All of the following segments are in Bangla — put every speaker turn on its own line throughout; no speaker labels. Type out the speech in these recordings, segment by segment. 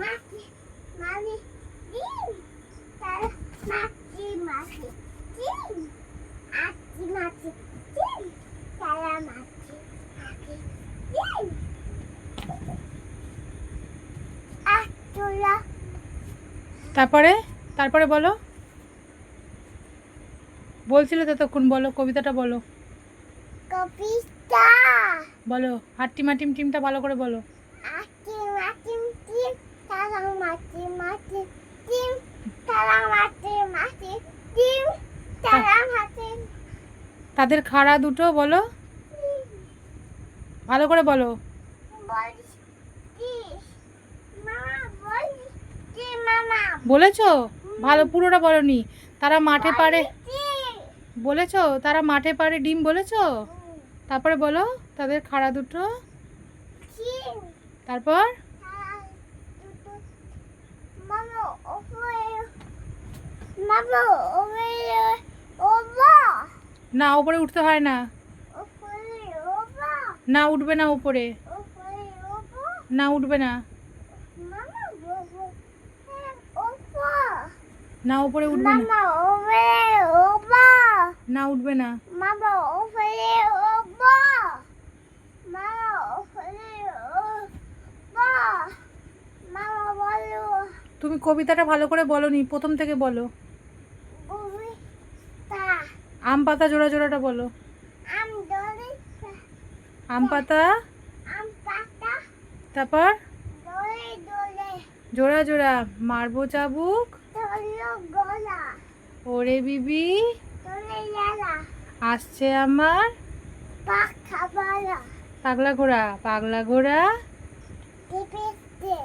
মাছি মাছি ডিম তারা মাছি মাছি ডিম আছি মাছি ডিম তারা মাছি মাছি ডিম আতুলা
তারপরে তারপরে বলো, বলছিলে ততক্ষণ, বলো কবিতাটা বলো,
কবিতা
বলো হাট্টিমা টিম টিমটা ভালো করে বলো।
আছি মাছি ডিম তারা মাছি মাছি ডিম তারা মাছি মাছি ডিম তারা মাছি
তাদের খাড়া দুটো বলো, ভালো করে বলো।
বলিস কি মামা বলিস কি মামা
বলেছো? ভালো পুরোটা বলনি। তারা মাঠে পারে
কি
বলেছো, তারা মাঠে পারে ডিম বলেছো। তারপরে বলো তাদের খাড়া দুটো,
কি
তারপর
মামা ওপরে মামা ওপরে ওবা
না উপরে উঠতে হয় না,
ওপরে ওবা
না উঠবে না উপরে,
ওপরে ওবা
না উঠবে না,
মামা ওপরে ওবা
না উপরে উঠবে না,
মামা ওপরে ওবা
না উঠবে না।
মামা ওপরে ওবা মামা ওপরে ওবা মামা বলো
তুমি কবিতাটা ভালো করে বলোনি, প্রথম থেকে বলো।
কবিতা
আম পাতা জোড়া জোড়াটা বলো।
আম দলে
আম পাতা,
আম পাতা
তারপর
দলে দলে
জোড়া জোড়া মারবো চাবুক,
দলে গলা
ওরে বিবি
দলে লালা
আসছে আমার
পাখা বালা
পাগলা ঘোড়া, পাগলা ঘোড়া
টিপিতে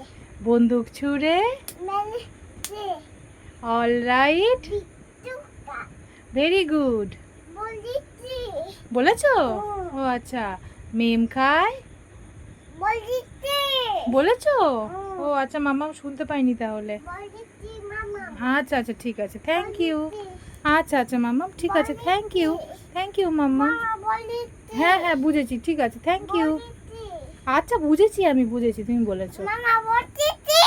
বন্দুক ছুঁড়ে,
মেলেতে
অল রাইট,
বিটুকা
ভেরি গুড।
বলিছি
বলেছো? ও আচ্ছা। মেম খায়
বলিছি
বলেছো? ও আচ্ছা, মামা শুনতে পাইনি তাহলে।
বলিছি মামা
আচ্ছা আচ্ছা ঠিক আছে, থ্যাংক ইউ। আচ্ছা আচ্ছা মামা ঠিক আছে, থ্যাংক ইউ, থ্যাংক ইউ মাম্মা।
মামা বলিছি
হ্যাঁ হ্যাঁ বুঝেছি, ঠিক আছে, থ্যাংক ইউ।
বলিছি
আচ্ছা বুঝেছি, আমি বুঝেছি, তুমি বলেছো।
মামা বলিছি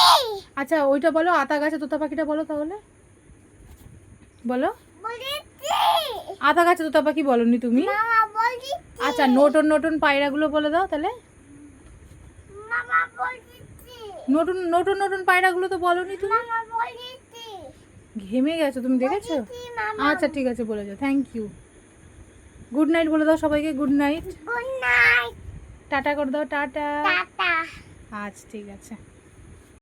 আচ্ছা ওইটা বলো, আতা গাছে তোতা পাখিটা বলো তাহলে, বলো।
বলিছি
আতা গাছে তোতা পাখি বলনি তুমি।
মামা বলিছি
আচ্ছা নটন নটন পায়রাগুলো বলে দাও তাহলে।
মামা বলিছি
নতুন নতুন নতুন পায়রাগুলো তো বলনি তুমি।
মামা বলিছি
ঘেমে গেছো তুমি, দেখেছো?
বলিছি মামা
আচ্ছা ঠিক আছে বলেছো, থ্যাংক ইউ। গুড নাইট বলে দাও সবাইকে, good night.
Good night
tata করে দাও, টাটা।
টাটা
আচ্ছা ঠিক আছে।